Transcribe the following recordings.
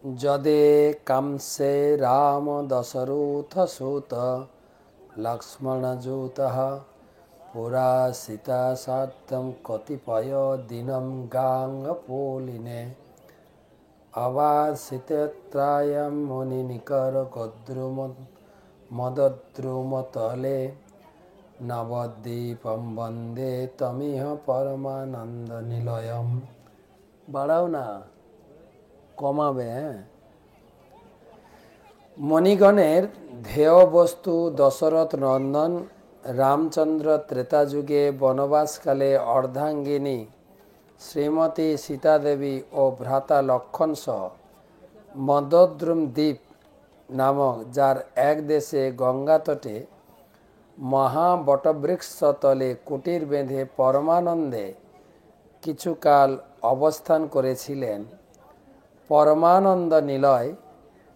যদে কাংসে রাম দশরথ সুত লক্ষ্মণযুতঃ পুরা সীতা সার্ধম কতিপয় দিনম গাঙ্গপোলিনে অবাসিতত্রায়ম মুনিনিকর গদ্রুম মদদ্রুমতলে নবদ্বীপম বন্দে তমিহ পরমানন্দ নিলয়ম। বাড়াও না, কমাবে। মণিগণের ধ্যেয় বস্তু দশরথ নন্দন রামচন্দ্র ত্রেতা যুগে বনবাসকালে অর্ধাঙ্গিনী শ্রীমতী সীতাদেবী ও ভ্রাতা লক্ষণ সহ মদদ্রুম দ্বীপ নামক যার এক দেশে গঙ্গা তটে মহাবটবৃক্ষ তলে কুটির বেঁধে পরমানন্দে কিছুকাল অবস্থান করেছিলেন। পরমানন্দ নিলয়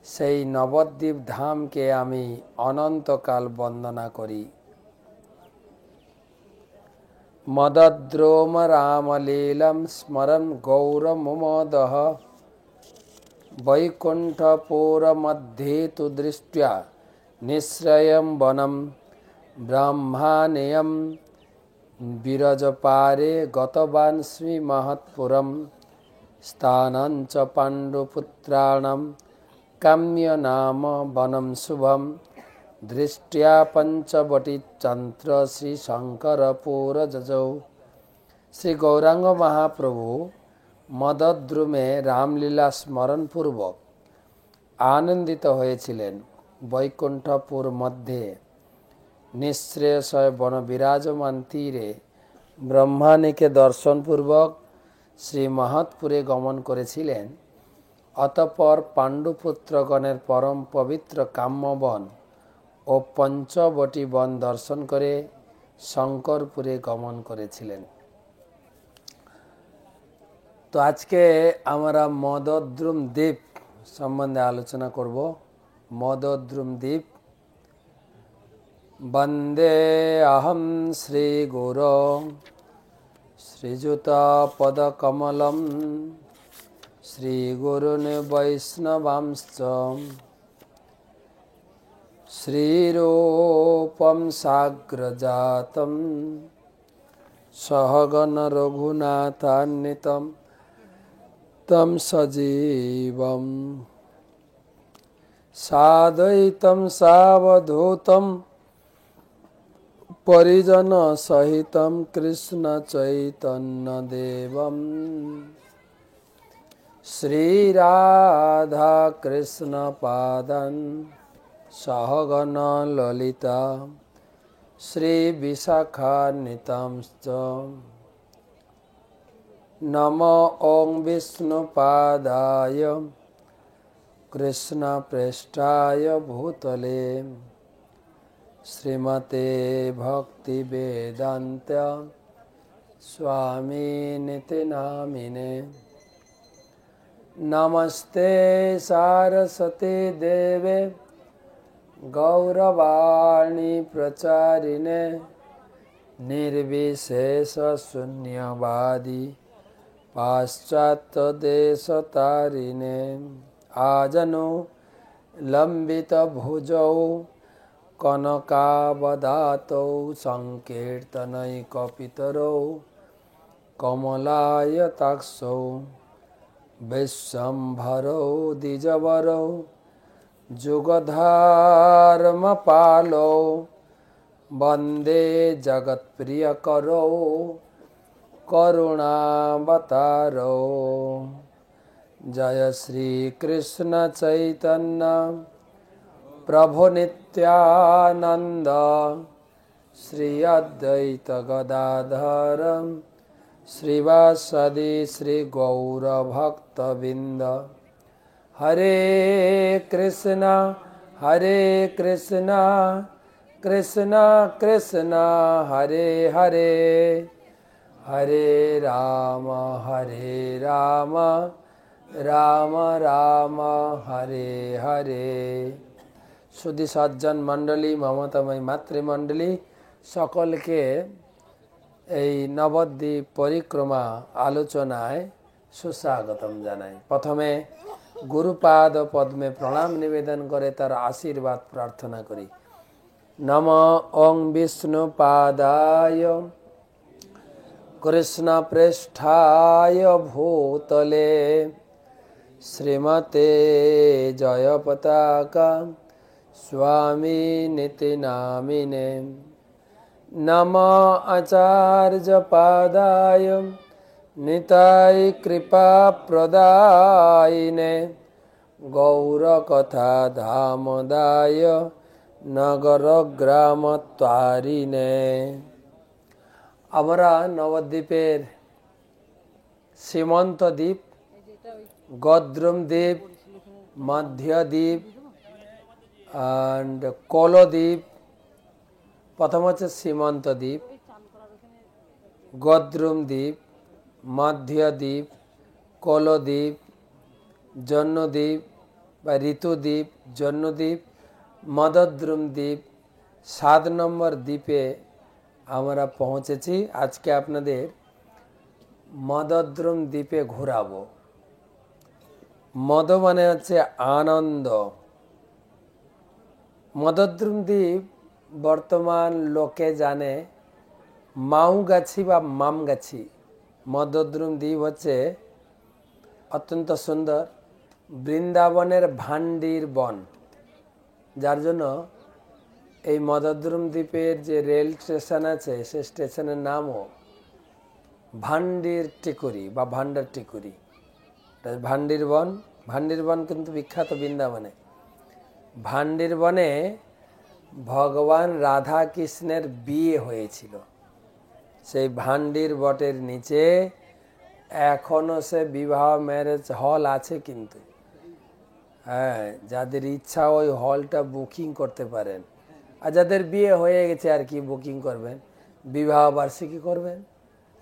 সেই নবদ্বীপ ধামকে আমি অনন্তকাল বন্দনা করি। মদদ্রোম রামলীলম স্মরণ গৌরমুমোদঃ বৈকুণ্ঠপুর মধ্যে তু দৃष्ट्या নিঃশ্রয়ম বনম ব্রহ্মানেয়ম বিরজপারে গতবান শ্রী মহৎপুরম স্থানঞ্চ পাণ্ডুপুত্রাণম কাম্য নাম বনম শুভম দৃষ্টিয়া পঞ্চবটিচন্দ্র শ্রী শঙ্করপুর যজৌ। শ্রী গৌরাঙ্গ মহাপ্রভু মদদ্রুমে রামলীলা স্মরণপূর্বক আনন্দিত হয়েছিলেন। বৈকুণ্ঠপুর মধ্যে নিঃশ্রেয়সয় বন বিরাজমান তীরে ব্রহ্মাণীকে দর্শনপূর্বক শ্রী মহৎপুরে গমন করেছিলেন। অতঃপর পাণ্ডুপুত্রগণের পরম পবিত্র কাম্যবন ও পঞ্চবটি বন দর্শন করে শঙ্করপুরে গমন করেছিলেন। তো আজকে আমরা মদদ্রুম দ্বীপ সম্বন্ধে আলোচনা করব। মদদ্রুম দ্বীপ। বন্দে অহম শ্রী গুরো শ্রীযুত পদকমলম শ্রী গুরুন বৈষ্ণবাংশ্চ শ্রীরূপম সাগ্রজাতম সহগণ রঘুনাথান্বিতম তম সজীবম সাদ্বৈতম সাবধূতম পরিজন সহিতম কৃষ্ণ চৈতন্য দেবম শ্রী রাধা কৃষ্ণ পাদান সহগণ ললিতা শ্রী বিশাখান্বিতাংশ্চ নমো ওং বিষ্ণুপাদায় কৃষ্ণ প্রেষ্ঠায় ভূতলে শ্রীমতে ভক্তি বেদান্ত স্বামিনিতি নামিনে। নমস্তে সারস্বতী দেবে গৌরবাণী প্রচারিণে নির্বিশেষ শূন্যবাদী পাশ্চাত্য দেশতারিণে। আজনো লম্বিত ভুজৌ কনকাবদাতৌ সংকীর্তনৈকপিতরৌ কমলায়তাক্ষৌ বিশ্বম্ভরৌ দ্বিজবরৌ যুগধর্মপালৌ বন্দে জগৎপ্রিয়করৌ করুণাবতারৌ। জয় শ্রীকৃষ্ণ চৈতন্য প্রভু নিত্যানন্দ শ্রী অদ্বৈত গদাধর শ্রীবাসাদি শ্রী গৌরভক্তবৃন্দ। হরে কৃষ্ণ কৃষ্ণ কৃষ্ণ হরে হরে হরে রাম রাম রাম হরে হরে। সুধী সজ্জন মণ্ডলী, মমতাময়ী মাতৃমণ্ডলী, সকলকে এই নবদ্বীপ পরিক্রমা আলোচনায় সুস্বাগতম জানাই। প্রথমে গুরুপাদ পদ্মে প্রণাম নিবেদন করে তার আশীর্বাদ প্রার্থনা করি। নম ওং বিষ্ণুপাদায় কৃষ্ণপৃষ্ঠায় ভূতলে শ্রীমতে জয়পতাকা স্বামিনিতি নামিনে। নম আচার্যপাদায় নিতাই কৃপাপ্রদায়িনে গৌরকথা ধামদায় নগরগ্রামত্বারিণে। আমরা নবদ্বীপের সীমন্ত দ্বীপ, গদ্রুম দ্বীপ, মধ্যদ্বীপ অ্যান্ড কলদ্বীপ। প্রথম হচ্ছে সীমন্ত দ্বীপ, গদ্রুম দ্বীপ, মধ্যদ্বীপ, কলদ্বীপ, জন্মদ্বীপ বা ঋতুদ্বীপ, জন্মদ্বীপ, মদদ্রুম দ্বীপ। 7 নম্বর দ্বীপে আমরা পৌঁছেছি। আজকে আপনাদের মদদ্রুম দ্বীপে ঘোরাবো। মদ মানে হচ্ছে আনন্দ। মদদ্রুম দ্বীপ বর্তমান লোকে জানে মাউগাছি বা মামগাছি। মদদ্রুম দ্বীপ হচ্ছে অত্যন্ত সুন্দর বৃন্দাবনের ভান্ডির বন, যার জন্য এই মদদ্রুম দ্বীপের যে রেল স্টেশন আছে সে স্টেশনের নামও ভান্ডির টিকুরি বা ভান্ডার টিকুরি। ভান্ডির বন, ভান্ডির বন কিন্তু বিখ্যাত বৃন্দাবনে। ভান্ডির বনে ভগবান রাধা কৃষ্ণের বিয়ে হয়েছিল। সেই ভান্ডির বটের নিচে এখনো সে বিবাহ ম্যারেজ হল আছে, কিন্তু হ্যাঁ, যাদের ইচ্ছা ওই হলটা বুকিং করতে পারেন। আর যাদের বিয়ে হয়ে গেছে আর কি বুকিং করবেন, বিবাহ বার্ষিকী করবেন।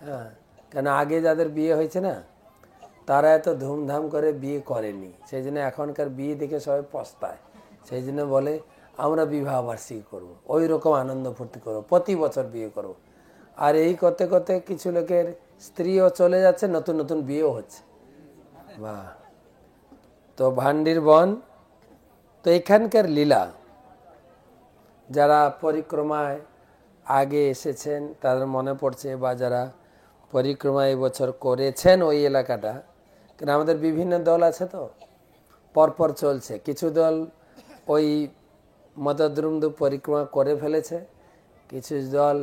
হ্যাঁ, কেন আগে যাদের বিয়ে হয়েছে না তারা এত ধুমধাম করে বিয়ে করেনি, সেই জন্য এখনকার বিয়ে দেখে সবাই পস্তায়। সেই জন্য বলে আমরা বিবাহ বার্ষিকী করবো, ওই রকম আনন্দ ফুর্তি করবো, প্রতি বছর বিয়ে করবো। আর এই করতে করতে কিছু লোকের স্ত্রীও চলে যাচ্ছে, নতুন নতুন বিয়েও হচ্ছে। বাহ! তো ভান্ডির বন, তো এখানকার লীলা যারা পরিক্রমায় আগে এসেছেন তাদের মনে পড়ছে, বা যারা পরিক্রমা এবছর করেছেন ওই এলাকাটা, কেন আমাদের বিভিন্ন দল আছে তো পরপর চলছে। কিছু দল ওই মদদ্রুম দ্বীপ পরিক্রমা করে ফেলেছে, কিছু দল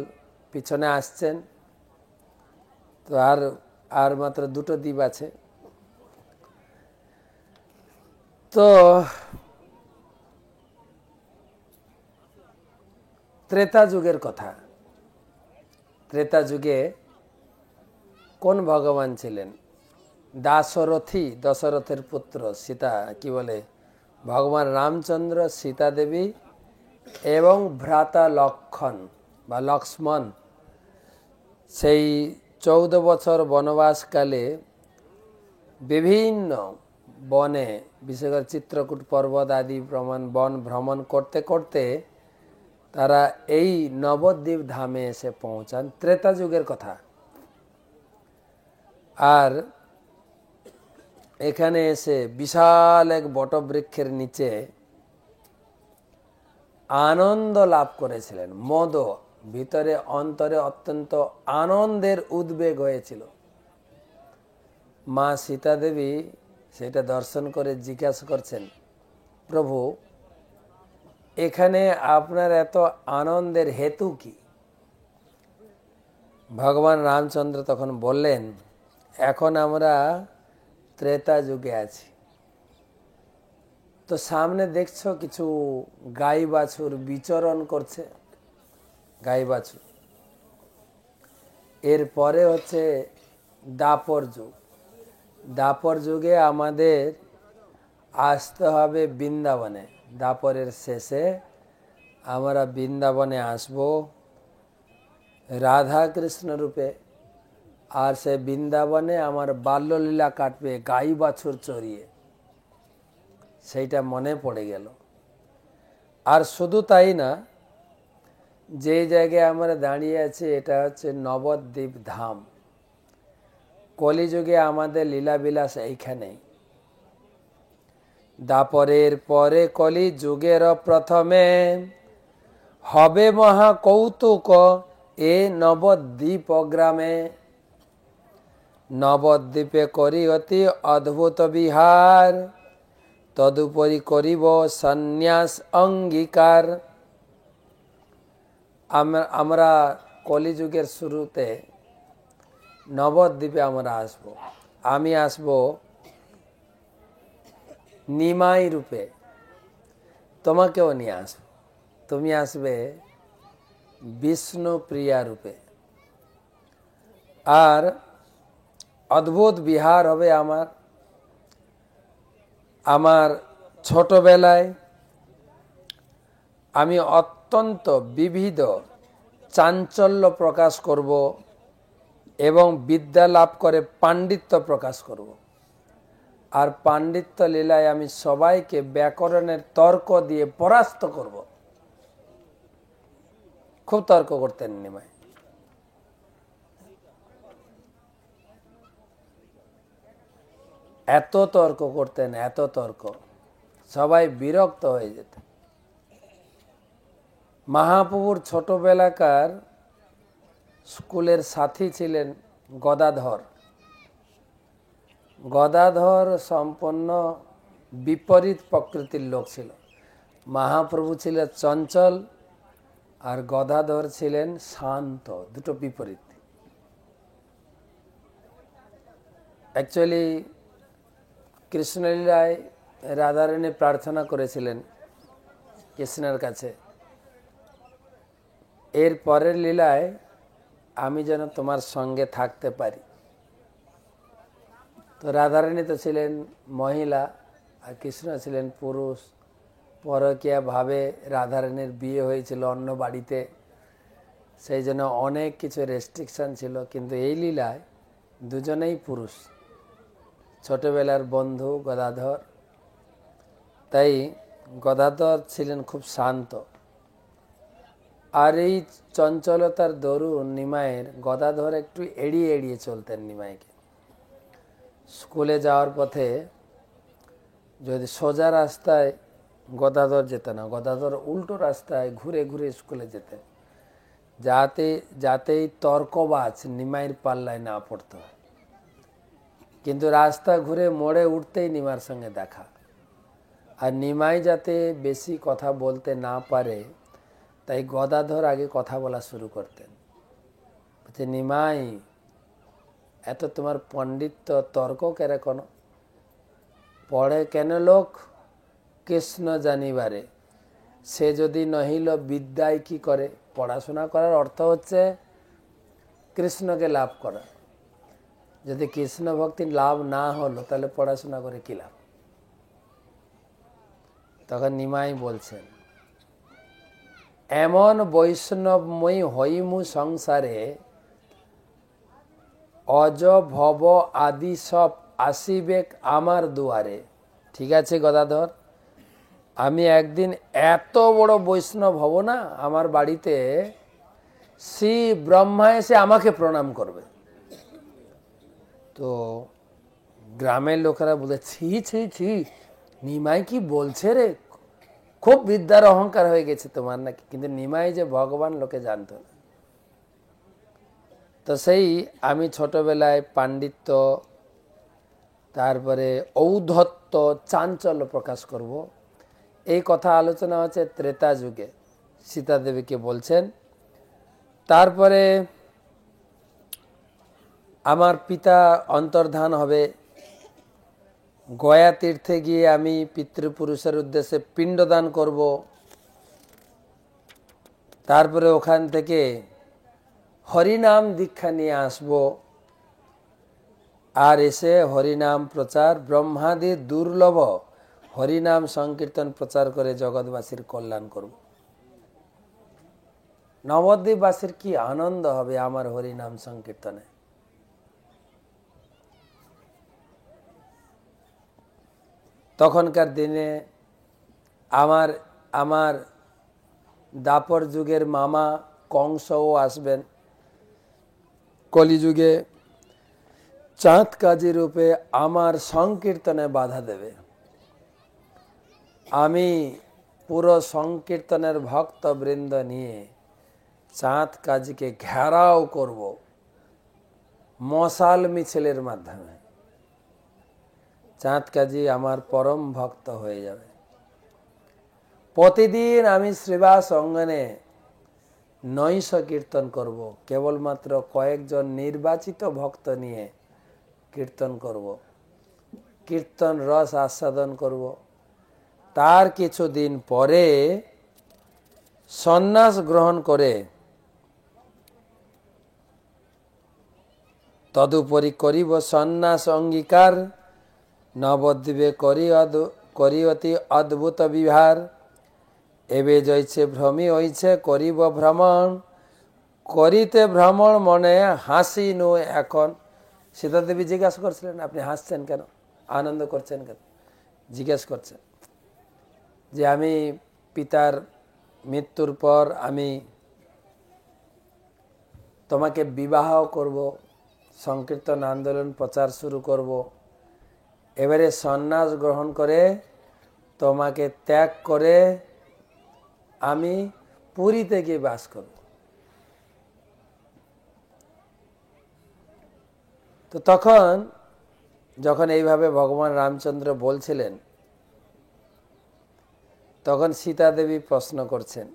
পিছনে আসছেন। তো আর মাত্র 2টো দ্বীপ আছে। তো ত্রেতা যুগের কথা। ত্রেতা যুগে কোন ভগবান ছিলেন? দাশরথী, দশরথের পুত্র, সীতা কি বলে ভগবান রামচন্দ্র, সীতা দেবী এবং ভ্রাতা লক্ষণ বা লক্ষ্মণ সেই 14 বছর বনবাসকালে বিভিন্ন বনে, বিশেষ করে চিত্রকূট পর্বত আদি বন ভ্রমণ করতে করতে তারা এই নবদ্বীপ ধামে এসে পৌঁছান। ত্রেতা যুগের কথা। আর এখানে এসে বিশাল এক বটবৃক্ষের নিচে আনন্দ লাভ করেছিলেন। মদ ভিতরে অন্তরে অত্যন্ত আনন্দের উদ্বেগ হয়েছিল। মা সীতা দেবী সেটা দর্শন করে জিজ্ঞাসা করছেন, প্রভু এখানে আপনার এত আনন্দের হেতু কি? ভগবান রামচন্দ্র তখন বললেন, এখন আমরা ত্রেতা যুগে আছি। তো সামনে দেখছো কিছু গাই বাছুর বিচরণ করছে, গাই বাছুর। এরপরে হচ্ছে দাপর যুগ। দাপর যুগে আমাদের আসতে হবে বৃন্দাবনে। দাপরের শেষে আমরা বৃন্দাবনে আসব রাধা কৃষ্ণ রূপে। আর সে বৃন্দাবনে আমার বাল্যলীলা কাটবে গাই বাছুর চড়িয়ে। সেইটা মনে পড়ে গেল। আর শুধু তাই না, যে জায়গায় আমরা দাঁড়িয়ে আছি এটা হচ্ছে নবদ্বীপ ধাম। কলিযুগে আমাদের লীলাবিলাস এইখানেই। দাপরের পরে কলি যুগের প্রথমে হবে মহা কৌতুক এ নবদ্বীপ গ্রামে। নবদ্বীপে করি অতি অদ্ভুত বিহার, তদুপরি করিব সন্ন্যাস অঙ্গীকার। আমরা কলিযুগের শুরুতে নবদ্বীপে আমরা আসব। আমি আসব নিমাই রূপে, তোমাকেও নিয়ে আসব। তুমি আসবে বিষ্ণুপ্রিয়া রূপে। আর অদ্ভুত বিহার হবে আমার ছোটবেলায় আমি অত্যন্ত বিবিধ চাঞ্চল্য প্রকাশ করব এবং বিদ্যা লাভ করে পাণ্ডিত্য প্রকাশ করব। আর পাণ্ডিত্য লীলায় আমি সবাইকে ব্যাকরণের তর্ক দিয়ে পরাস্ত করব। খুব তর্ক করতেন নিমাই। এত তর্ক করতেন, এত তর্ক, সবাই বিরক্ত হয়ে যেত। মহাপ্রভুর ছোটবেলাকার স্কুলের সাথী ছিলেন গদাধর। গদাধর সম্পন্ন বিপরীত প্রকৃতির লোক ছিল। মহাপ্রভু ছিলেন চঞ্চল আর গদাধর ছিলেন শান্ত, দুটো বিপরীত। অ্যাকচুয়ালি কৃষ্ণলীলায় রাধারানী প্রার্থনা করেছিলেন কৃষ্ণের কাছে, এর পরের লীলায় আমি যেন তোমার সঙ্গে থাকতে পারি। তো রাধারানী তো ছিলেন মহিলা আর কৃষ্ণ ছিলেন পুরুষ। পরকীয়া ভাবে রাধারানীর বিয়ে হয়েছিল অন্য বাড়িতে, সেই জন্য অনেক কিছু রেস্ট্রিকশন ছিল। কিন্তু এই লীলায় দুজনেই পুরুষ, ছোটবেলার বন্ধু গদাধর। তাই গদাধর ছিলেন খুব শান্ত। আর এই চঞ্চলতার দরুন নিমাইয়ের গদাধর একটু এড়িয়ে এড়িয়ে চলতেন নিমাইকে। স্কুলে যাওয়ার পথে যদি সোজা রাস্তায় গদাধর যেত না, গদাধর উল্টো রাস্তায় ঘুরে ঘুরে স্কুলে যেতেন, যাতে তর্কবাজ নিমাইয়ের পাল্লায় না পড়তে হয়। কিন্তু রাস্তা ঘুরে মোড়ে উঠতেই নিমার সঙ্গে দেখা। আর নিমাই যাতে বেশি কথা বলতে না পারে, তাই গদাধর আগে কথা বলা শুরু করতেন। বলছে, নিমাই, এত তোমার পণ্ডিত্য তর্ক কেরে কোন? পড়ে কেন লোক কৃষ্ণ জানিবারে, সে যদি নহিল বিদ্যায় কি করে? পড়াশোনা করার অর্থ হচ্ছে কৃষ্ণকে লাভ করা। যদি কৃষ্ণ ভক্তির লাভ না হলো তাহলে পড়াশোনা করে কি লাভ? তখন নিমাই বলছেন, এমন বৈষ্ণবময়ী হইমু সংসারে, অজ ভব আদি সব আসিবেক আমার দুয়ারে। ঠিক আছে গদাধর, আমি একদিন এত বড় বৈষ্ণব হব না, আমার বাড়িতে শ্রী ব্রহ্মা এসে আমাকে প্রণাম করবে। তো গ্রামের লোকেরা বলে, ছি ছি ছি, নিমাই কি বলছে রে, খুব বিদ্যার অহংকার হয়ে গেছে তোমার নাকি। কিন্তু নিমাই যে ভগবান লোকে জানত না। তো সেই আমি ছোটবেলায় পাণ্ডিত্য, তারপরে ঔদ্ধত্য, চাঞ্চল্য প্রকাশ করব, এই কথা আলোচনা হচ্ছে ত্রেতা যুগে। সীতা দেবীকে বলছেন। তারপরে আমার পিতা অন্তর্ধান হবে, গয়া তীর্থে গিয়ে আমি পিতৃপুরুষের উদ্দেশ্যে পিণ্ডদান করব। তারপরে ওখান থেকে হরিনাম দীক্ষা নিয়ে আসব। আর এসে হরিনাম প্রচার, ব্রহ্মাদি দুর্লভ হরিনাম সংকীর্তন প্রচার করে জগৎবাসীর কল্যাণ করব। নবদ্বীপবাসীর কি আনন্দ হবে আমার হরিনাম সংকীর্তনে। তখনকার দিনে আমার দাপর যুগের মামা কংসও আসবেন। কলিযুগে চাঁদ কাজী রূপে আমার সংকীর্তনে বাধা দেবে। আমি পুরো সংকীর্তনের ভক্তবৃন্দ নিয়ে চাঁদ কাজীকে ঘেরাও করব মশাল মিছিলের মাধ্যমে। চাঁদ কাজী আমার পরম ভক্ত হয়ে যাবে। প্রতিদিন আমি শ্রীবাস অঙ্গনে নৈশ কীর্তন করব, কেবলমাত্র কয়েকজন নির্বাচিত ভক্ত নিয়ে কীর্তন করব, কীর্তন রস আস্বাদন করব। তার কিছুদিন পরে সন্ন্যাস গ্রহণ করে তদুপরি করিব সন্ন্যাস অঙ্গীকার, নবদ্বীপে করি অতি অদ্ভুত বিহার। এবে জয়ছে ভ্রমি হইছে করিব ভ্রমণ, করিতে ভ্রমণ মনে হাসি নো এখন। সীতা দেবী জিজ্ঞাসা করছিলেন, আপনি হাসছেন কেন, আনন্দ করছেন কেন? জিজ্ঞেস করছেন যে আমি পিতার মৃত্যুর পর আমি তোমাকে বিবাহ করব, সংকীর্তন আন্দোলন প্রচার শুরু করব, এবারে সন্ন্যাস গ্রহণ করে তোমাকে ত্যাগ করে আমি পুরীতে গিয়ে বাস করব। তো তখন যখন এইভাবে ভগবান রামচন্দ্র বলছিলেন, তখন সীতা দেবী প্রশ্ন করছেন,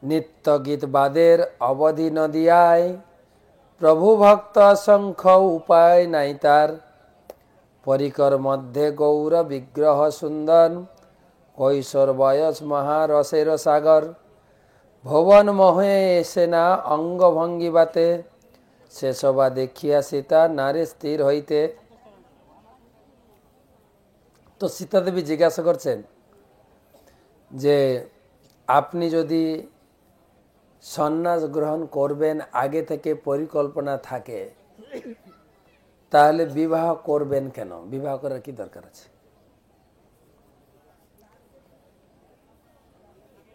নিত্য গীত বাদের অবধি নদিয়ায়, প্রভু ভক্ত অসংখ্য উপায় নাই তার, পরিকর মধ্যে গৌর বিগ্রহ সুন্দর, কৈশোর বয়স মহারসের সাগর, ভুবন মোহে এসে না অঙ্গ ভঙ্গিবাতে, সেসবা দেখিয়া সীতা নারী স্থির হইতে। তো সীতা দেবী জিজ্ঞাসা করছেন যে আপনি যদি সন্ন্যাস গ্রহণ করবেন আগে থেকে পরিকল্পনা থাকে, তাহলে বিবাহ করবেন কেন? বিবাহ করার কি দরকার আছে?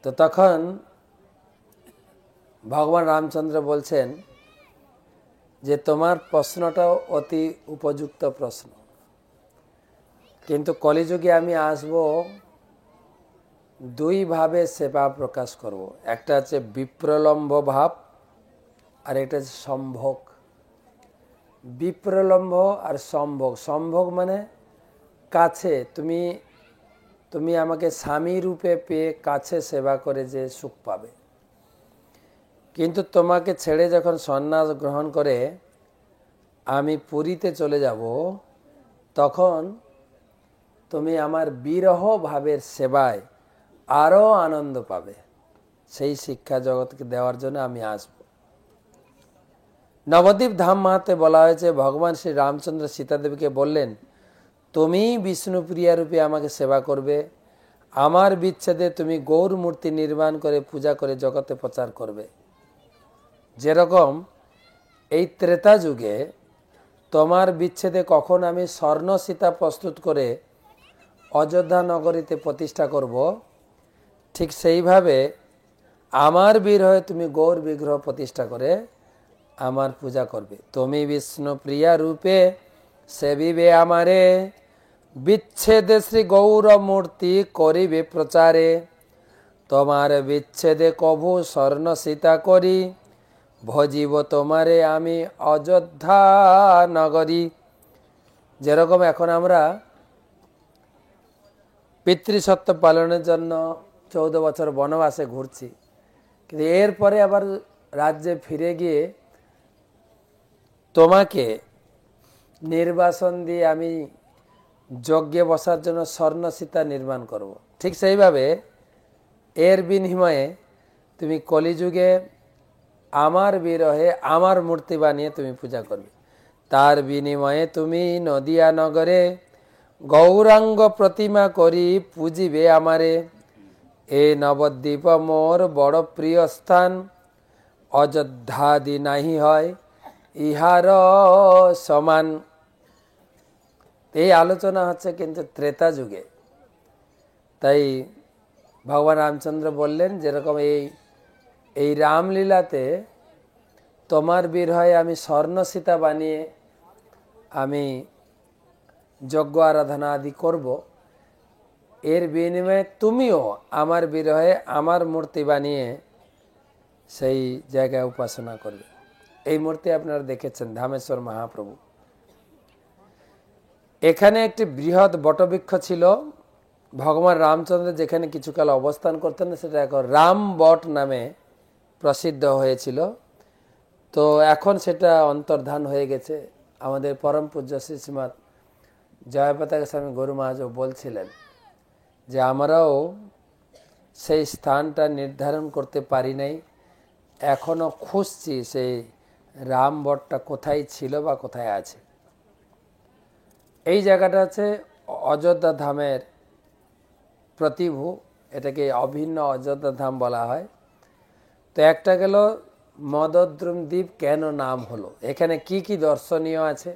তো তখন ভগবান রামচন্দ্র বলছেন যে তোমার প্রশ্নটাও অতি উপযুক্ত প্রশ্ন, কিন্তু কলিযুগে আমি আসব দুই ভাবে সেবা প্রকাশ করব। একটা হচ্ছে বিপ্রলম্ব ভাব, আর একটা হচ্ছে সম্ভোগ। বিপ্রলম্ব আর সম্ভোগ। সম্ভোগ মানে কাছে, তুমি আমাকে স্বামী রূপে পেয়ে কাছে সেবা করে যে সুখ পাবে। কিন্তু তোমাকে ছেড়ে যখন সন্ন্যাস গ্রহণ করে আমি পুরীতে চলে যাব, তখন তুমি আমার বিরহ ভাবের সেবায় আরও আনন্দ পাবে। সেই শিক্ষা জগৎকে দেওয়ার জন্য আমি আসব। নবদ্বীপ ধাম মাহাত্ম্যে বলা হয়েছে, ভগবান শ্রী রামচন্দ্র সীতাদেবীকে বললেন, তুমি বিষ্ণুপ্রিয়া রূপে আমাকে সেবা করবে, আমার বিচ্ছেদে তুমি গৌর মূর্তি নির্মাণ করে পূজা করে জগতে প্রচার করবে। যেরকম এই ত্রেতা যুগে তোমার বিচ্ছেদে কখন আমি স্বর্ণ সীতা প্রস্তুত করে অযোধ্যা নগরীতে প্রতিষ্ঠা করব, ঠিক সেইভাবে আমার বিরহে তুমি গৌর বিগ্রহ প্রতিষ্ঠা করে আমার পূজা করবে। তুমি বিষ্ণুপ্রিয়া রূপে সেবিবে আমারে, বিচ্ছেদে শ্রী গৌর মূর্তি করিবে প্রচারে, তোমার বিচ্ছেদে কভু স্বর্ণ সীতা করি, ভজিব তোমারে আমি অযোধ্যা নগরী। যেরকম এখন আমরা পিতৃসত্য পালনের জন্য 14 বছর বনবাসে ঘুরছি, কিন্তু এরপরে আবার রাজ্যে ফিরে গিয়ে তোমাকে নির্বাসন দিয়ে আমি যজ্ঞে বসার জন্য স্বর্ণ সীতা নির্মাণ করব। ঠিক সেইভাবে এর বিনিময়ে তুমি কলিযুগে আমার বিরহে আমার মূর্তি বানিয়ে তুমি পূজা করবে। তার বিনিময়ে তুমি নদিয়া নগরে গৌরাঙ্গ প্রতিমা করি পূজিবে আমারে, এ নবদ্বীপ মোর বড় প্রিয় স্থান, অযোধ্যাদি নাহি হয় ইহার সমান। এই আলোচনা হচ্ছে কিন্তু ত্রেতা যুগে। তাই ভগবান রামচন্দ্র বললেন, যেরকম এই রামলীলাতে তোমার বিরহে আমি স্বর্ণ সীতা বানিয়ে আমি যজ্ঞ আরাধনা আদি করব, এর বিনিময়ে তুমিও আমার বিরহে আমার মূর্তি বানিয়ে সেই জায়গায় উপাসনা করবে। এই মূর্তি আপনারা দেখেছেন ধামেশ্বর মহাপ্রভু। এখানে একটি বৃহৎ বটবৃক্ষ ছিল, ভগবান রামচন্দ্র যেখানে কিছুকাল অবস্থান করতেন সেটা এখন রাম বট নামে প্রসিদ্ধ হয়েছিল। তো এখন সেটা অন্তর্ধান হয়ে গেছে। আমাদের পরম পূজ্য শ্রীশ্রীমৎ জয়পতাকা স্বামী গরু মহারাজ বলছিলেন যে আমরাও সেই স্থানটা নির্ধারণ করতে পারি নাই, এখনও খুঁজছি সেই রাম বটটা কোথায় ছিল বা কোথায় আছে। এই জায়গাটা হচ্ছে অযোধ্যা ধামের প্রতিভূ, এটাকে অভিন্ন অযোধ্যা ধাম বলা হয়। তো একটা গেল মদদ্রুম দ্বীপ কেন নাম হলো, এখানে কি কি দর্শনীয় আছে?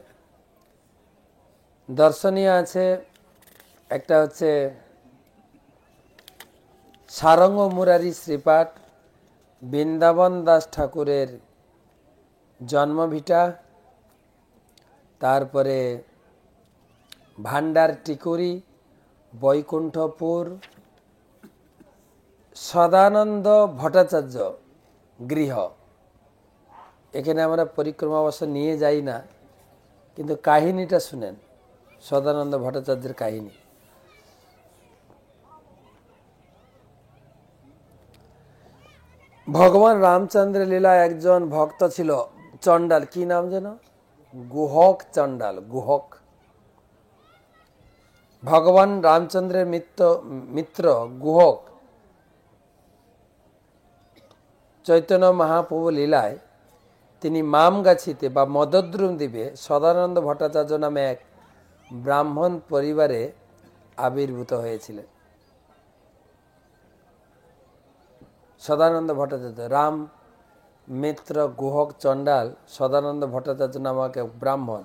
দর্শনীয় আছে একটা হচ্ছে সারঙ্গ মুরারি শ্রীপাঠ, বৃন্দাবন দাস ঠাকুরের জন্মভিটা, তারপরে ভান্ডার টিকুরি, বৈকুণ্ঠপুর, সদানন্দ ভট্টাচার্য গৃহ। এখানে আমরা পরিক্রমা অবশ্য নিয়ে যাই না, কিন্তু কাহিনীটা শুনেন, সদানন্দ ভট্টাচার্যের কাহিনী। ভগবান রামচন্দ্রের লীলা একজন ভক্ত ছিল চণ্ডাল, কি নাম যেন, গুহক চণ্ডাল, গুহক। ভগবান রামচন্দ্রের মিত্র গুহক চৈতন্য মহাপ্রভু লীলায় তিনি মামগাছিতে বা মদদ্রুম দ্বীপে সদানন্দ ভট্টাচার্য নামে এক ব্রাহ্মণ পরিবারে আবির্ভূত হয়েছিলেন। সদানন্দ ভট্টাচার্য, রাম মিত্র গুহক চণ্ডাল, সদানন্দ ভট্টাচার্য নামক এক ব্রাহ্মণ।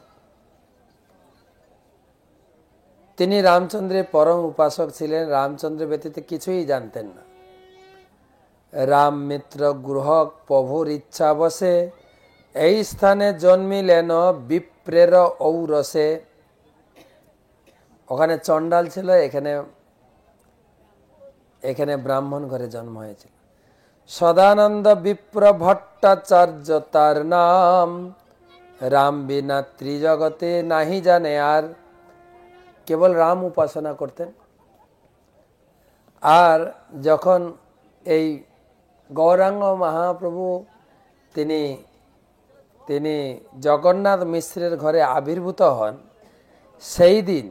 তিনি রামচন্দ্রের পরম উপাসক ছিলেন, রামচন্দ্র ব্যতীত কিছুই জানতেন না। রাম মিত্র গুহক প্রভুর ইচ্ছা বসে এই স্থানে জন্মিলেন বিপ্রের ঔরসে। ওখানে চণ্ডাল ছিল, এখানে ব্রাহ্মণ ঘরে জন্ম হয়েছিল। সদানন্দ বিপ্র ভট্টাচার্য তার নাম, রাম বিনা ত্রিজগতে নাহি জানে আর। কেবল রাম উপাসনা করতেন। আর যখন এই গৌরাঙ্গ মহাপ্রভু তিনি জগন্নাথ মিশ্রের ঘরে আবির্ভূত হন, সেই দিন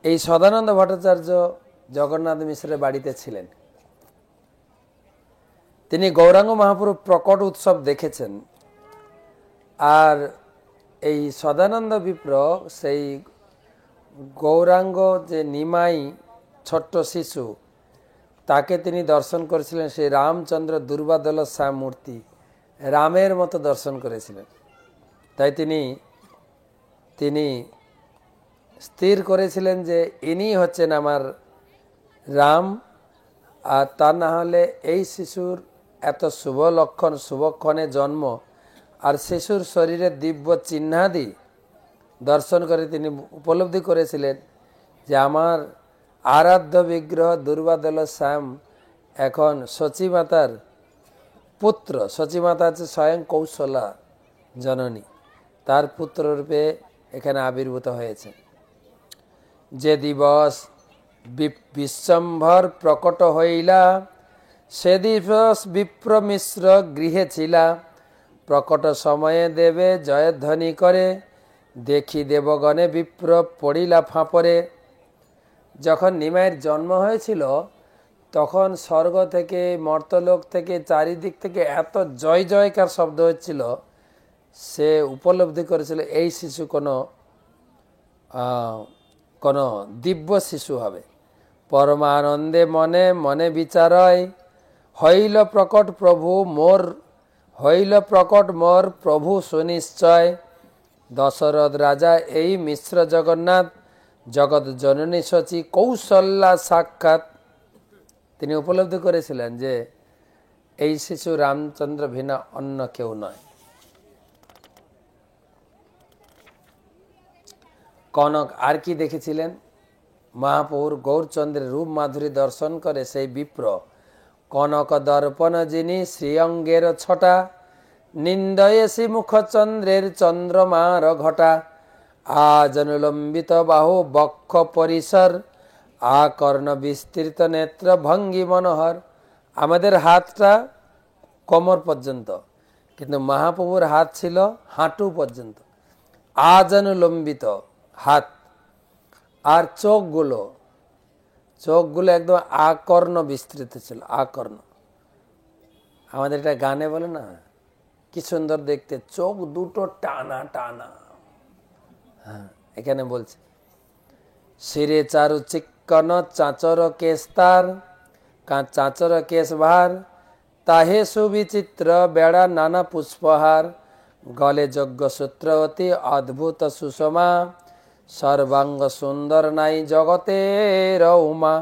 এই সদানন্দ ভট্টাচার্য জগন্নাথ মিশ্রের বাড়িতে ছিলেন। তিনি গৌরাঙ্গ মহাপ্রভু প্রকট উৎসব দেখেছেন। আর এই সদানন্দ বিপ্র সেই গৌরাঙ্গ যে নিমাই ছোট্ট শিশু, তাকে তিনি দর্শন করেছিলেন। সেই রামচন্দ্র দুর্বাদল শ্যাম মূর্তি, রামের মতো দর্শন করেছিলেন। তাই তিনি স্থির করেছিলেন যে ইনি হচ্ছেন আমার রাম। আর তা না হলে এই শিশুর এত শুভ লক্ষণ, শুভক্ষণে জন্ম, আর শিশুর শরীরে দিব্য চিহ্নাদি দর্শন করে তিনি উপলব্ধি করেছিলেন যে আমার আরাধ্য বিগ্রহ দুর্বাদল শ্যাম এখন সচিমাতার পুত্র। সচিমাতা হচ্ছে স্বয়ং কৌশলা জননী, তার পুত্ররূপে এখানে আবির্ভূত হয়েছে। যে দিবস বিশ্বম্ভর প্রকট হইলা, সে দিবস বিপ্র মিশ্র গৃহে ছিলা। প্রকট সময়ে দেবে জয়ধ্বনি করে, দেখি দেবগণে বিপ্র পড়িলা ফাঁপরে। যখন নিমাইয়ের জন্ম হয়েছিল তখন স্বর্গ থেকে, মর্তলোক থেকে, চারিদিক থেকে এত জয় জয়কার শব্দ হচ্ছিল, সে উপলব্ধি করেছিল এই শিশু কোনো দিব্য শিশু হবে। পরমানন্দে মনে মনে বিচারয়, হইল প্রকট মোর প্রভু সুনিশ্চয়। দশরথ রাজা এই মিশ্র জগন্নাথ, জগৎ জননী সচি কৌশল্যা সাক্ষাৎ। তিনি উপলব্ধি করেছিলেন যে এই শিশু রামচন্দ্র ভিন্ন অন্য কেউ নয়। কনক আর কি দেখেছিলেন? মহাপ্রভুর গৌরচন্দ্রের রূপ মাধুরী দর্শন করে সেই বিপ্র কনক দর্পণ যিনি শ্রীঅঙ্গের ছটা নিন্দয়েসি মুখচন্দ্রের চন্দ্রমার ঘটা আজনুলম্বিত বাহু বক্ষ পরিসর আকর্ণ বিস্তৃত নেত্র ভঙ্গি মনোহর। আমাদের হাতটা কোমর পর্যন্ত, কিন্তু মহাপ্রভুর হাত ছিল হাঁটু পর্যন্ত, আজনুলম্বিত হাত। আর চোখগুলো একদম আকর্ণ বিস্তৃত ছিল, আকর্ণ। আমাদের এটা গানে বলে না, কি সুন্দর দেখতে, চোখ দুটো টানা টানা। হ্যাঁ, এখানে বলছে শিরে চারু চিক্কন চাঁচর কেশ তার, চাঁচর কেশ ভার তাহে সুবিচিত্র বেড়া নানা পুষ্পহার গলে যজ্ঞ সূত্রবতী অদ্ভুত সুষমা সর্বাঙ্গ সুন্দর নাই জগতের উমা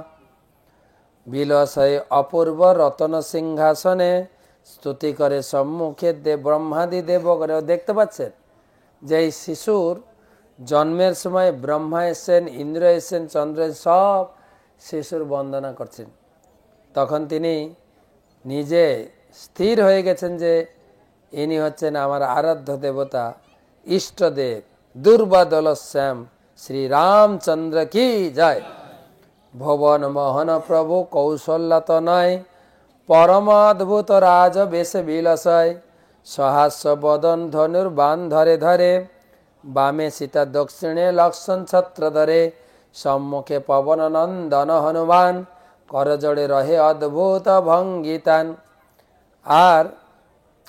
বিলসয় অপূর্ব রতন সিংহাসনে স্তুতি করে সম্মুখে দেব ব্রহ্মাদি দেবগণ। দেখতে পাচ্ছেন যে এই শিশুর জন্মের সময় ব্রহ্মা এসেছেন, ইন্দ্র এসেছেন, চন্দ্র, সব শিশুর বন্দনা করছেন। তখন তিনি নিজে স্থির হয়ে গেছেন যে ইনি হচ্ছেন আমার আরাধ্য দেবতা, ইষ্টদেব, দুর্বাদল শ্যাম শ্রী রামচন্দ্র কি জয়। ভুবন মোহন প্রভু কৌশল্যত নয় পরম অদ্ভুত রাজ বেশে বিলাসয় সহাস্য বদন ধনুর বান ধরে ধরে বামে সীতা দক্ষিণে লক্ষণ ছত্র ধরে সম্মুখে পবন নন্দন হনুমান করজোড়ে রহে অদ্ভুত ভঙ্গিতান। আর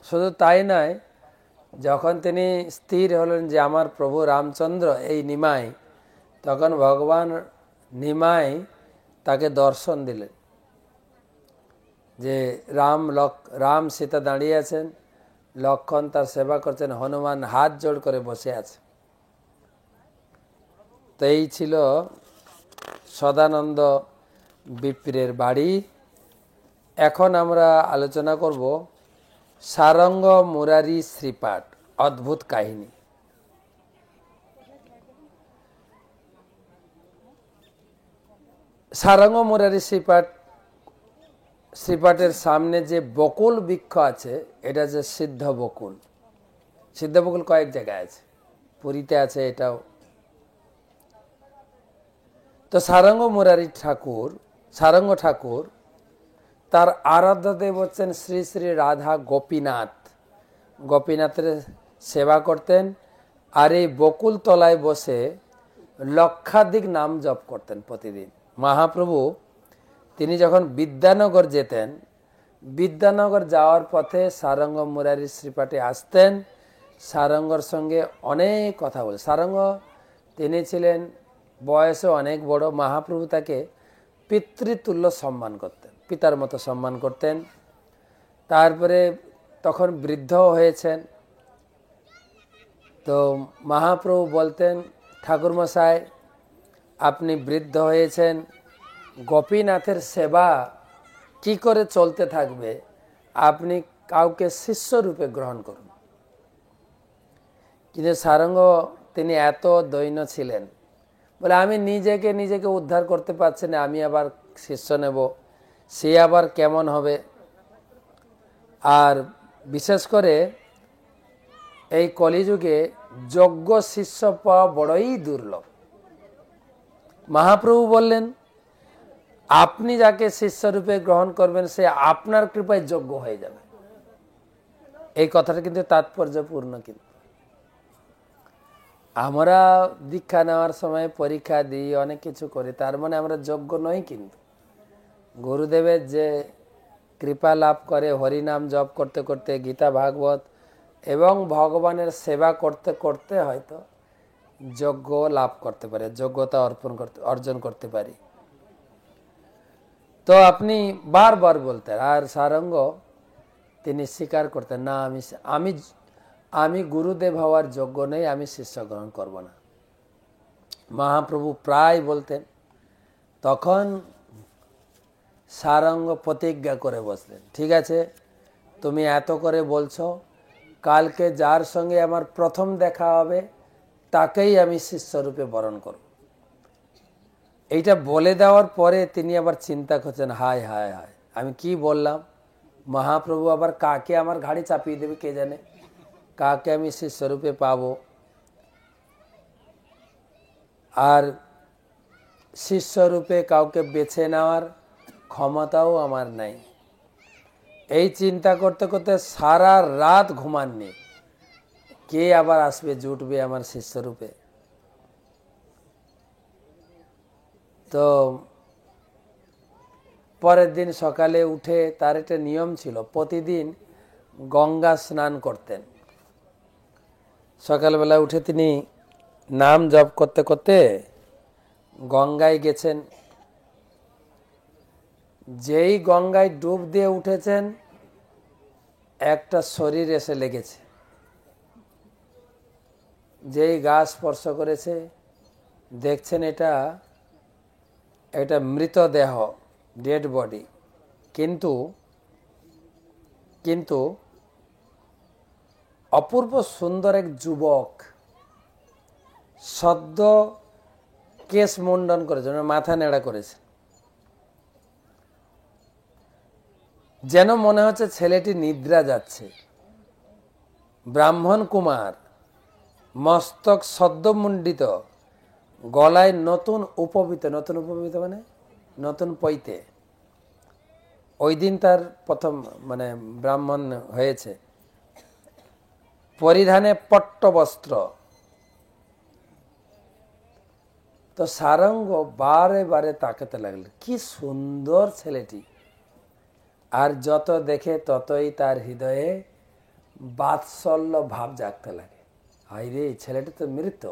শুধু তাই নয়, যখন তিনি স্থির হলেন যে আমার প্রভু রামচন্দ্র এই নিমাই, তখন ভগবান নিমাই তাকে দর্শন দিলেন যে রাম সীতা দাঁড়িয়ে আছেন, লক্ষণ তার সেবা করছেন, হনুমান হাত জোড় করে বসে আছে। তো এই ছিল সদানন্দ বিপ্রের বাড়ি। এখন আমরা আলোচনা করব সারঙ্গ মুরারি শ্রীপাঠ, অদ্ভুত কাহিনী। সারঙ্গ মুরারি শ্রীপাঠের সামনে যে বকুল বৃক্ষ আছে, এটা যে সিদ্ধ বকুল। সিদ্ধ বকুল কয়েক জায়গায় আছে, পুরীতে আছে এটাও। তো সারঙ্গ মুরারি ঠাকুর, সারঙ্গ ঠাকুর, তার আরাধ্য দেব হচ্ছেন শ্রী শ্রী রাধা গোপীনাথ। গোপীনাথের সেবা করতেন, আর এই বকুল তলায় বসে লক্ষাধিক নাম জপ করতেন প্রতিদিন। মহাপ্রভু তিনি যখন বিদ্যানগর যেতেন, বিদ্যানগর যাওয়ার পথে সারঙ্গ মুরারি শ্রীপাঠে আসতেন, সারঙ্গর সঙ্গে অনেক কথা বলে। সারঙ্গ তিনি ছিলেন বয়সে অনেক বড়, মহাপ্রভু তাকে পিতৃতুল্য সম্মান করতেন, পিতার মতো সম্মান করতেন। তারপরে তখন বৃদ্ধ হয়েছেন, তো মহাপ্রভু বলতেন, ঠাকুরমশাই আপনি বৃদ্ধ হয়েছেন, গোপীনাথের সেবা কি করে চলতে থাকবে, আপনি কাউকে শিষ্য রূপে গ্রহণ করুন। কিন্তু সারঙ্গ তিনি এত দৈন্য ছিলেন, বলে আমি নিজেকে উদ্ধার করতে পারছি না, আমি আবার শিষ্য নেব, সে আবার কেমন হবে। আর বিশেষ করে এই কলিযুগে যোগ্য শিষ্য পাওয়া বড়ই দুর্লভ। মহাপ্রভু বললেন আপনি যাকে শিষ্যরূপে গ্রহণ করবেন সে আপনার কৃপায় যোগ্য হয়ে যাবে। এই কথাটা কিন্তু তাৎপর্যপূর্ণ। কিন্তু আমরা দীক্ষা নেওয়ার সময় পরীক্ষা দিই, অনেক কিছু করি, তার মানে আমরা যোগ্য নই। কিন্তু গুরুদেবের যে কৃপা লাভ করে হরিনাম জপ করতে করতে, গীতা ভাগবত এবং ভগবানের সেবা করতে করতে হয়তো যোগ্য লাভ করতে পারে, যোগ্যতা অর্জন করতে পারি। তো আপনি বারবার বলতেন, আর সারঙ্গ তিনি স্বীকার করতেন, না আমি গুরুদেব হওয়ার যোগ্য নেই, আমি শিষ্য গ্রহণ করব না। মহাপ্রভু প্রায় বলতেন। তখন সারঙ্গ প্রতিজ্ঞা করে বসলেন, ঠিক আছে তুমি এত করে বলছো, কালকে যার সঙ্গে আমার প্রথম দেখা হবে তাকেই আমি শিষ্যরূপে বরণ করব। এইটা বলে দেওয়ার পরে তিনি আবার চিন্তা করছেন, হায় হায় হায়, আমি কি বললাম, মহাপ্রভু আবার কাকে আমার ঘাড়ে চাপিয়ে দেবে কে জানে, কাকে আমি শিষ্যরূপে পাব। আর শিষ্যরূপে কাউকে বেছে নেওয়ার ক্ষমতাও আমার নাই। এই চিন্তা করতে করতে সারা রাত ঘুমাননি, কে আবার আসবে জুটবে আমার শিষ্যরূপে। তো পরের দিন সকালে উঠে তার একটা নিয়ম ছিল, প্রতিদিন গঙ্গা স্নান করতেন। সকালবেলা উঠে তিনি নাম জপ করতে করতে গঙ্গায় গেছেন। যেই গঙ্গায় ডুব দিয়ে উঠেছেন, একটা শরীর এসে লেগেছে। যেই গা স্পর্শ করেছে, দেখছেন এটা মৃতদেহ, ডেড বডি। কিন্তু অপূর্ব সুন্দর এক যুবক, সদ্য কেশ মুন্ডন করেছে, মাথা নেড়া করেছে। যেন মনে হচ্ছে ছেলেটি নিদ্রা যাচ্ছে। ব্রাহ্মণ কুমার, মস্তক সদ্যমুণ্ডিত, গলায় নতুন উপবীত মানে নতুন পৈতে। ওই দিন তার প্রথম ব্রাহ্মণ হয়েছে। পরিধানে পট্টবস্ত্র। তো সারঙ্গ বারে বারে তাকাতে লাগলো, কি সুন্দর ছেলেটি। আর যত দেখে ততই তার হৃদয়ে বাৎসল্য ভাব জাগতে লাগে। হায় রে, ছেলেটি তো মৃত।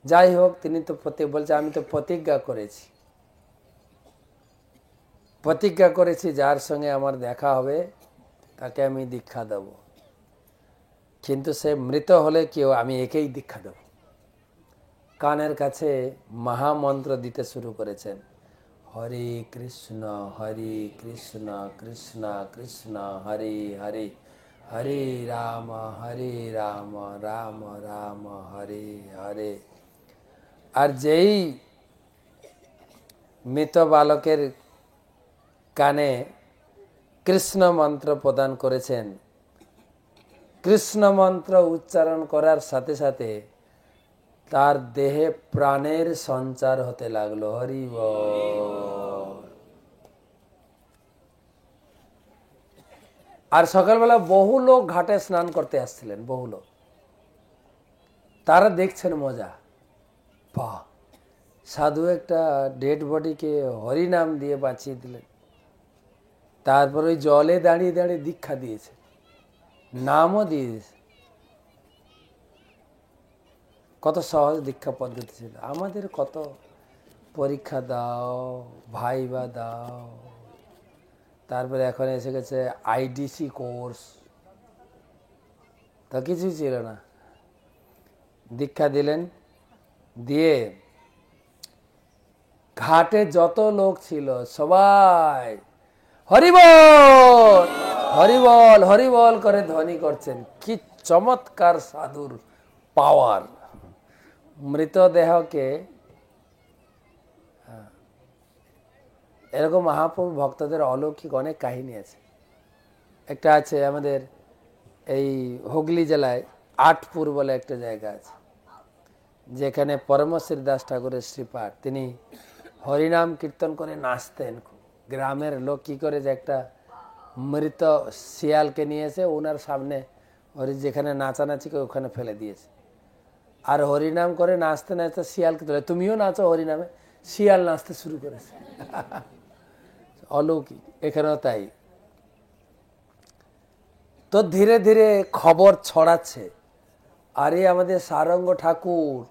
যাই হোক, তিনি তো বলছে, আমি তো প্রতিজ্ঞা করেছি যার সঙ্গে আমার দেখা হবে তাকে আমি দীক্ষা দেব। কিন্তু সে মৃত হলে কেউ, আমি একেই দীক্ষা দেব। কানের কাছে মহামন্ত্র দিতে শুরু করেছেন, হরে কৃষ্ণ কৃষ্ণ কৃষ্ণ হরে হরে, হরে রাম রাম রাম হরে হরে। আর যেই মৃত বালকের কানে কৃষ্ণ মন্ত্র প্রদান করেছেন, কৃষ্ণ মন্ত্র উচ্চারণ করার সাথে সাথে তার দেহে প্রাণের সঞ্চার হতে লাগলো। হরি বল। আর সকালবেলা বহু লোক ঘাটে স্নান করতে আসছিলেন, বহু লোক। তারা দেখছেন মজা, বাহ, সাধু একটা ডেড বডিকে হরি নাম দিয়ে বাঁচিয়ে দিলেন। তারপর ওই জলে দাঁড়িয়ে দাঁড়িয়ে দীক্ষা দিয়েছে, নামও দিয়েছে। কত সহজ দীক্ষা পদ্ধতি ছিল। আমাদের কত পরীক্ষা দাও, ভাইবা দাও, তারপরে এখন এসে গেছে আইডিসি কোর্স, তা কিছুই ছিল না। দীক্ষা দিলেন, দিয়ে ঘাটে যত লোক ছিল সবাই হরিবল হরিবল হরিবল করে ধ্বনি করছেন। কি চমৎকার সাধুর পাওয়ার! মৃতদেহকে, এরকম মহাপ্রভু ভক্তদের অলৌকিক অনেক কাহিনী আছে। একটা আছে আমাদের এই হুগলি জেলায় আটপুর বলে একটা জায়গা আছে, যেখানে পরমশ্রী দাস ঠাকুরের শ্রীপাঠ, তিনি হরিনাম কীর্তন করে নাচতেন। গ্রামের লোক কি করে যে একটা মৃত শিয়ালকে নিয়ে এসে ওনার সামনে যেখানে নাচানাচি করে ওখানে ফেলে দিয়েছে। আর হরিনাম করে নাচতে নাচতে শিয়ালকে তোলে, তুমিও নাচো হরিনামে। শিয়াল নাচতে শুরু করেছে। অলৌকিক, এখানেও তাই। তো ধীরে ধীরে খবর ছড়াচ্ছে, আরে আমাদের সারঙ্গ ঠাকুর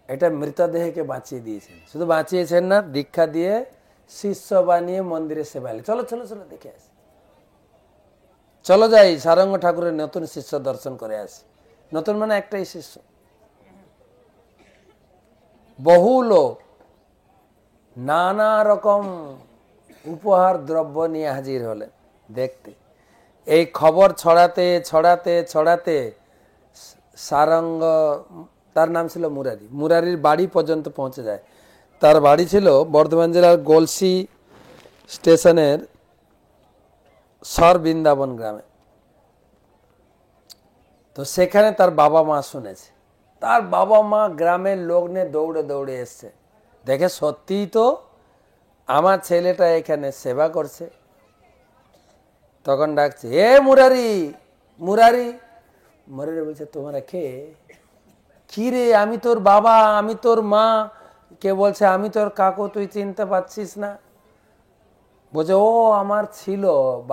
এটা মৃতদেহকে বাঁচিয়ে দিয়েছেন। শুধু বাঁচিয়েছেন না, দীক্ষা দিয়ে শিষ্য বানিয়ে মন্দিরে সেবা। চলো চলো চলো দেখে আসি, চলো যাই সারঙ্গ ঠাকুরের নতুন শিষ্য দর্শন করে আসি। নতুন মানে একটাই শিষ্য। বহু লোক নানা রকম উপহার দ্রব্য নিয়ে হাজির হলেন দেখতে। এই খবর ছড়াতে ছড়াতে ছড়াতে সারঙ্গ, তার নাম ছিল মুরারি, মুরারির বাড়ি পর্যন্ত পৌঁছে যায়। তার বাড়ি ছিল বর্ধমান জেলার গলসি স্টেশনের সর বৃন্দাবন গ্রামে। তো সেখানে তার বাবা মা শুনেছে, তার বাবা মা গ্রামের লোক নিয়ে দৌড়ে দৌড়ে এসছে, দেখে সত্যিই তো আমার ছেলেটা এখানে সেবা করছে। তখন ডাকছে, এ মুরারি, মুরারি। মুরারি বলছে, তোমরা কে? কি রে, আমি তোর বাবা, আমি তোর মা। কে বলছে, আমি তোর কাকু, তুই চিনতে পারছিস না? বলছে, ও আমার ছিল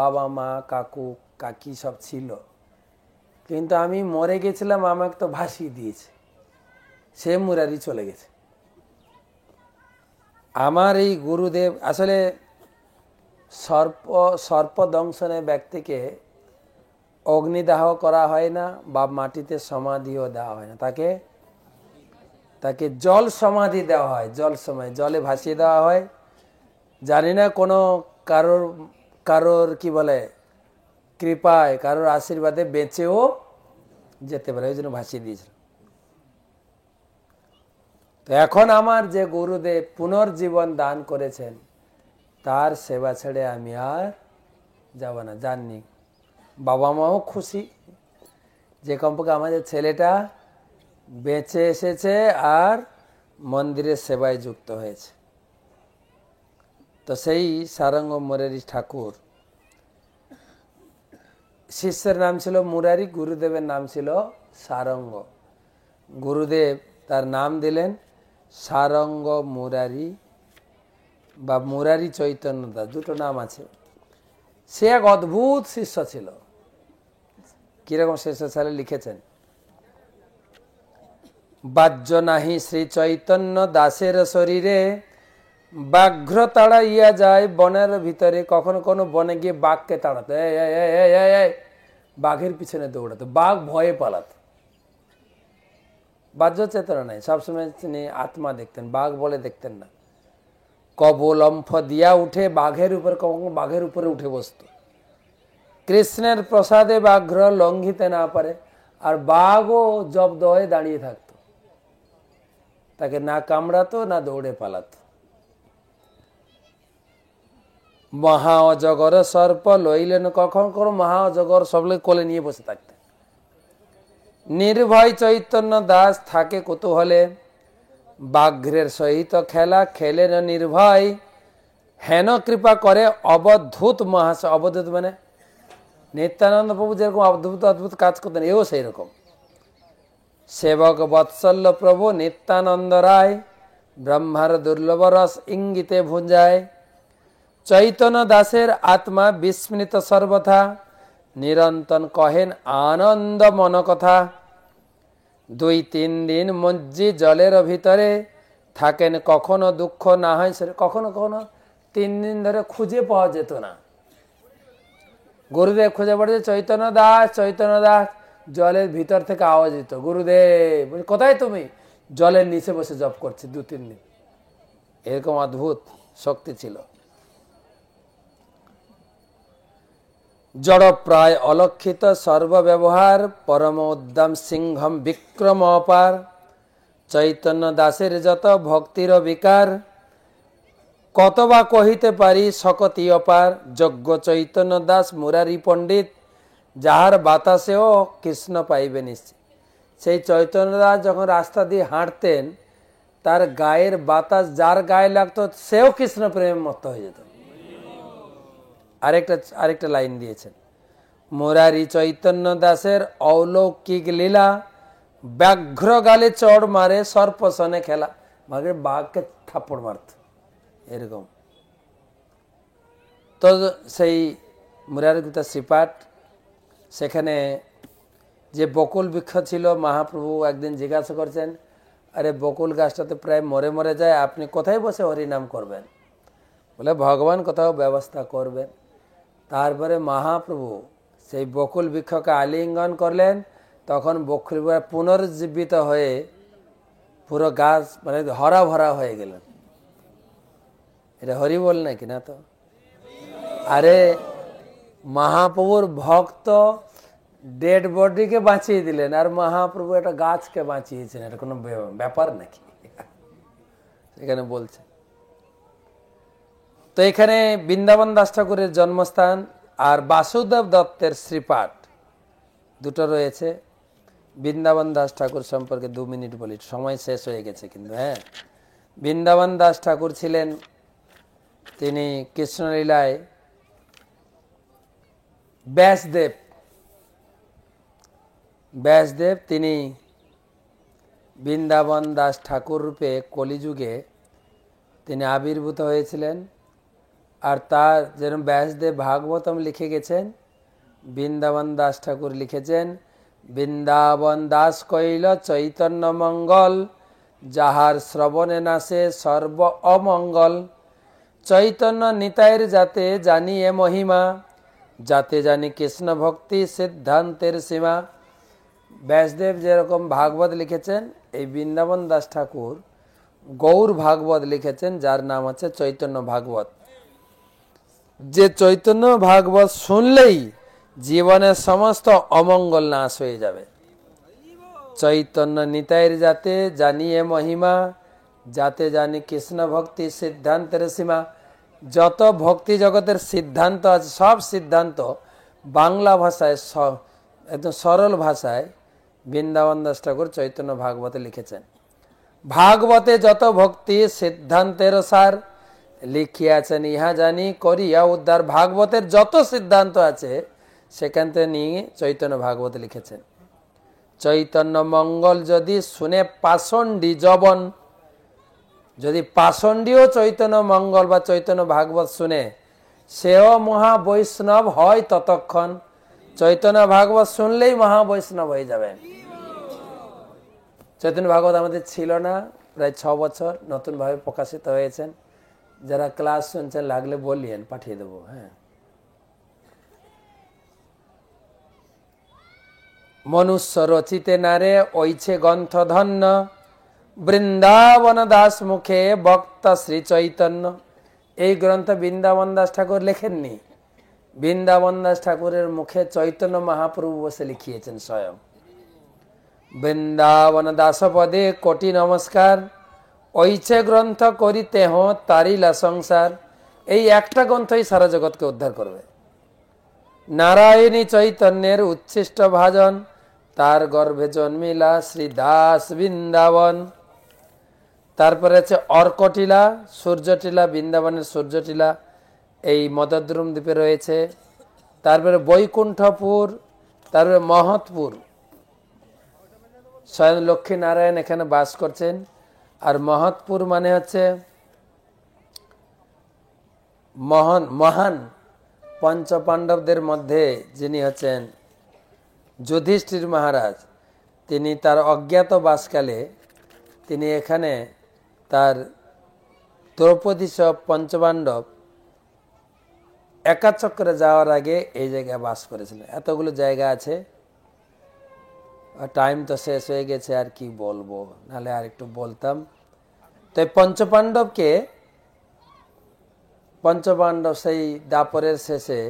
বাবা মা কাকু কাকি সব ছিল, কিন্তু আমি মরে গেছিলাম, আমাকে তো ভাসিয়ে দিয়েছে, সে মুরারি চলে গেছে। আমার এই গুরুদেব আসলে সর্প দংশনে ব্যক্তিকে অগ্নিদাহ করা হয় না বা মাটিতে সমাধিও দেওয়া হয় না, তাকে জল সমাধি দেওয়া হয়, জল সময় জলে ভাসিয়ে দেওয়া হয়। জানি না কোনো কারোর কি বলে কৃপায়, কারোর আশীর্বাদে বেঁচেও যেতে পারে, ওই জন্য ভাসিয়ে দিয়েছিল। তো এখন আমার যে গুরুদেব পুনর্জীবন দান করেছেন, তার সেবা ছেড়ে আমি আর যাব না। জাননি, বাবা মাও খুশি যে কমপক্ষে আমাদের ছেলেটা বেঁচে এসেছে আর মন্দিরের সেবায় যুক্ত হয়েছে। তো সেই সারঙ্গ মুরারি ঠাকুর, শিষ্যের নাম ছিল মুরারি, গুরুদেবের নাম ছিল সারঙ্গ। গুরুদেব তার নাম দিলেন সারঙ্গ মুরারি বা মুরারি চৈতন্য দাস, দুটো নাম আছে। সে এক অদ্ভুত শিষ্য ছিল। কিরকম শিষ্য ছিল লিখেছেন, বাহ্য নাহি শ্রী চৈতন্য দাসের শরীরে, ব্যাঘ্র তাড়াইয়া যায় বনের ভিতরে। কখনো কোনো বনে গিয়ে বাঘকে তাড়াতো, বাঘের পিছনে দৌড়াতো, বাঘ ভয়ে পালাতো। বাহ্য চেতনা নাই, সবসময় তিনি আত্মা দেখতেন, বাঘ বলে দেখতেন না। কবলম্ফ দিয়া উঠে বাঘের উপর, কখনো বাঘের উপরে উঠে বসত। কৃষ্ণের প্রসাদে ব্যাঘ্র লঙ্ঘিতে না পারে, আর বাঘও জব্দ হয়ে দাঁড়িয়ে থাকতো, তাকে না কামড়াতো না দৌড়ে পালাতো। মহা অজগর সর্প লইলেন কখন, কোনো মহা অজগর সবলে কোলে নিয়ে বসে থাকতেন। নির্ভয় চৈতন্য দাস থাকে কুতূহলে, ব্যাঘ্রের সহিত খেলা খেলেন নির্ভয়। হেন কৃপা করে অবধূত মহাশয়, অবধূত মানে নিত্যানন্দ প্রভু যেরকম অদ্ভুত অদ্ভুত কাজ করতেন, এও সেই রকম। সেবক বৎসল্য প্রভু নিত্যানন্দ রায়, ব্রহ্মার দুর্লভ রস ইঙ্গিতে ভুঞ্জায়। চৈতন্য দাসের আত্মা বিস্মৃত সর্বথা, নিরন্তন কহেন আনন্দ মন কথা। 2-3 দিন মজ্জি জলের ভিতরে, থাকেন কখনো দুঃখ না হয় সে। কখনো কখনো 3 দিন ধরে খুঁজে পাওয়া যেত না। গুরুদেব খুঁজে পড়েছে, চৈতন্য দাস, চৈতন্য দাস। জলের ভিতর থেকে আওয়াজ দিত, গুরুদেব কোথায় তুমি? জলের নিচে বসে জপ করছে 2-3 দিন। এরকম অদ্ভুত শক্তি ছিল। জড় প্রায় অলক্ষিত সর্বব্যবহার, পরম উদ্দাম সিংহম বিক্রম অপার। চৈতন্য দাসের যত ভক্তির বিকার, কত বা কহিতে পারি শকতি অপার। যজ্ঞ চৈতন্য দাস মুরারি পণ্ডিত, যাহার বাতাসেও কৃষ্ণ পাইবে নিশ্চিত। সেই চৈতন্য দাস যখন রাস্তা দিয়ে হাঁটতেন, তার গায়ের বাতাস যার গায়ে লাগতো সেও কৃষ্ণ প্রেমে মত্ত হয়ে যেত। আরেকটা লাইন দিয়েছেন, মুরারি চৈতন্য দাসের অলৌকিক লীলা, ব্যাঘ্র গালে চড় মারে সর্পসনে খেলা। মানে বাঘকে থাপ্পড় মারত এরকম। তো সেই মুরারি গুপ্তা শ্রীপাঠ, সেখানে যে বকুল বৃক্ষ ছিল, মহাপ্রভু একদিন জিজ্ঞাসা করছেন, আরে বকুল গাছটা তো প্রায় মরে মরে যায়, আপনি কোথায় বসে হরিনাম করবেন? বলে, ভগবান কোথাও ব্যবস্থা করবেন। তারপরে মহাপ্রভু সেই বকুল বৃক্ষকে আলিঙ্গন করলেন, তখন বকুল পুনর্জীবিত হয়ে পুরো গাছ মানে হরা ভরা হয়ে গেলেন। এটা হরি বল নাকি না? তো আরে মহাপ্রভুর ভক্ত ডেড বডিকে বাঁচিয়ে দিলেন, আর মহাপ্রভু একটা গাছকে বাঁচিয়েছেন, এটা কোনো ব্যাপার নাকি? এখানে বলছে। তো এখানে বৃন্দাবন দাস ঠাকুরের জন্মস্থান আর বাসুদেব দত্তের শ্রীপাঠ দুটো রয়েছে। বৃন্দাবন দাস ঠাকুর সম্পর্কে 2 মিনিট বলি, সময় শেষ হয়ে গেছে কিন্তু। হ্যাঁ, বৃন্দাবন দাস ঠাকুর ছিলেন, তিনি কৃষ্ণলীলায় ব্যাসদেব তিনি বৃন্দাবন দাস ঠাকুর রূপে কলিযুগে তিনি আবির্ভূত হয়েছিলেন। আর তার যেরকম ব্যাসদেব ভাগবতম লিখে গেছেন, বৃন্দাবন দাস ঠাকুর লিখেছেন, বৃন্দাবন দাস কইল চৈতন্য মঙ্গল, যাহার শ্রবণে নাশে সর্ব অমঙ্গল। চৈতন্য নিতাইয়ের যাতে জানি এ মহিমা, যাতে জানি কৃষ্ণ ভক্তি সিদ্ধান্তের সীমা। ব্যাসদেব যেরকম ভাগবত লিখেছেন, এই বৃন্দাবন দাস ঠাকুর গৌর ভাগবত লিখেছেন, যার নাম হচ্ছে চৈতন্য ভাগবত। যে চৈতন্য ভাগবত শুনলেই জীবনের সমস্ত অমঙ্গল নাশ হয়ে যাবে। চৈতন্য নিতাইয়ের যাতে জানিয়ে মহিমা, যাতে জানি কৃষ্ণ ভক্তি সিদ্ধান্তের সীমা। যত ভক্তি জগতের সিদ্ধান্ত আছে, সব সিদ্ধান্ত বাংলা ভাষায় একদম সরল ভাষায় বৃন্দাবন দাস ঠাকুর চৈতন্য ভাগবতে লিখেছেন। ভাগবতে যত ভক্তি সিদ্ধান্তের সার, লিখিয়াছেন ইহা জানি করিয়া উদ্ধার। ভাগবতের যত সিদ্ধান্ত আছে সেখান থেকে নিয়ে চৈতন্য ভাগবতে লিখেছেন। চৈতন্য মঙ্গল যদি শুনে পাষণ্ডী জবন, যদি পাষণ্ডীও চৈতন্য মঙ্গল বা চৈতন্য ভাগবত শুনে, সেও মহাবৈষ্ণব হয় ততক্ষণ। চৈতন্য ভাগবত শুনলেই মহাবৈষ্ণব হয়ে যাবেন। চৈতন্য ভাগবত আমাদের ছিল না, প্রায় 6 বছর নতুনভাবে প্রকাশিত হয়েছেন। যারা ক্লাস শুনছেন লাগলে বলিয়েন, পাঠিয়ে দেবো। হ্যাঁ, মনুষ্য রচিতে নারে ওইছে গ্রন্থ ধন্য, বৃন্দাবন দাস মুখে বক্তা শ্রী চৈতন্য। এই গ্রন্থ বৃন্দাবন দাস ঠাকুর লেখেননি, বৃন্দাবন দাস ঠাকুরের মুখে চৈতন্য মহাপ্রভু বসে লিখিয়েছেন স্বয়ং। বৃন্দাবন দাস পদে কোটি নমস্কার, ওইছে গ্রন্থ করিতে হো তারিলা সংসার। এই একটা গ্রন্থই সারা জগৎকে উদ্ধার করবে। নারায়ণী চৈতন্যের উচ্ছিষ্ট ভাজন, তার গর্ভে জন্মিলা শ্রী দাস বৃন্দাবন। তারপরে আছে অর্কটিলা, সূর্যটিলা, বৃন্দাবনের সূর্যটিলা এই মদদ্রুম দ্বীপে রয়েছে। তারপরে বৈকুণ্ঠপুর, তারপরে মহৎপুর, স্বয়ং লক্ষ্মী নারায়ণ এখানে বাস করছেন। আর মহৎপুর মানে হচ্ছে মহান পঞ্চপাণ্ডবদের মধ্যে যিনি হচ্ছেন যুধিষ্ঠির মহারাজ, তিনি তার অজ্ঞাত বাসকালে তিনি এখানে তার দ্রৌপদী সহ পঞ্চপাণ্ডব একাচক্রে যাওয়ার আগে এই জায়গায় বাস করেছিলেন। এতগুলো জায়গা আছে, টাইম তো শেষ হয়ে গেছে, আর কি বলবো, নাহলে আর একটু বলতাম। তো এই পঞ্চপাণ্ডব সেই দাপরের শেষে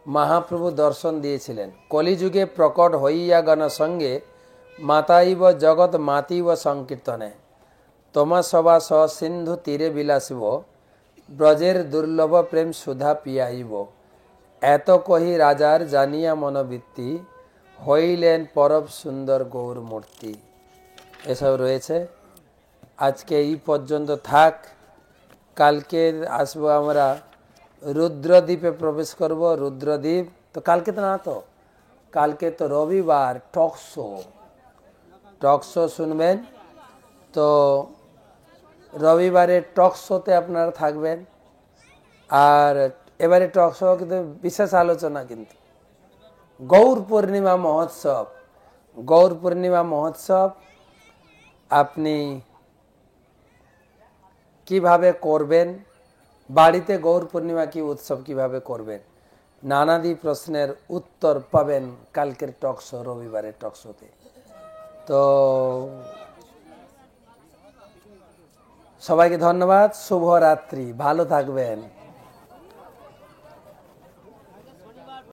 মহাপ্রভু দর্শন দিয়েছিলেন। কলিযুগে প্রকট হইয়া গণ সঙ্গে, মাতাইব জগৎ মাতিব সংকীর্তনে। তোমা সভা স সিন্ধু তীরে বিলাসিব, ব্রজের দুর্লভ প্রেম সুধা পিয়াইব। এত কহি রাজার জানিয়া মনোবৃত্তি, হইলেন পরব সুন্দর গৌর মূর্তি। এসব রয়েছে। আজকে এই পর্যন্ত থাক। কালকে আসবো আমরা রুদ্রদ্বীপে প্রবেশ করব। রুদ্রদ্বীপ তো কালকে তো না, তো কালকে তো রবিবার, টক শো শুনবেন। তো রবিবারে টক শোতে আপনারা থাকবেন। আর এবারে টক শো কিন্তু বিশেষ আলোচনা, কিন্তু গৌর পূর্ণিমা মহোৎসব আপনি কিভাবে করবেন, বাড়িতে গৌর পূর্ণিমা কি উৎসব কিভাবে করবেন, নানাদি প্রশ্নের উত্তর পাবেন কালকের টক শো, রবিবারের টক শোতে। তো সবাইকে ধন্যবাদ, শুভরাত্রি, ভালো থাকবেন।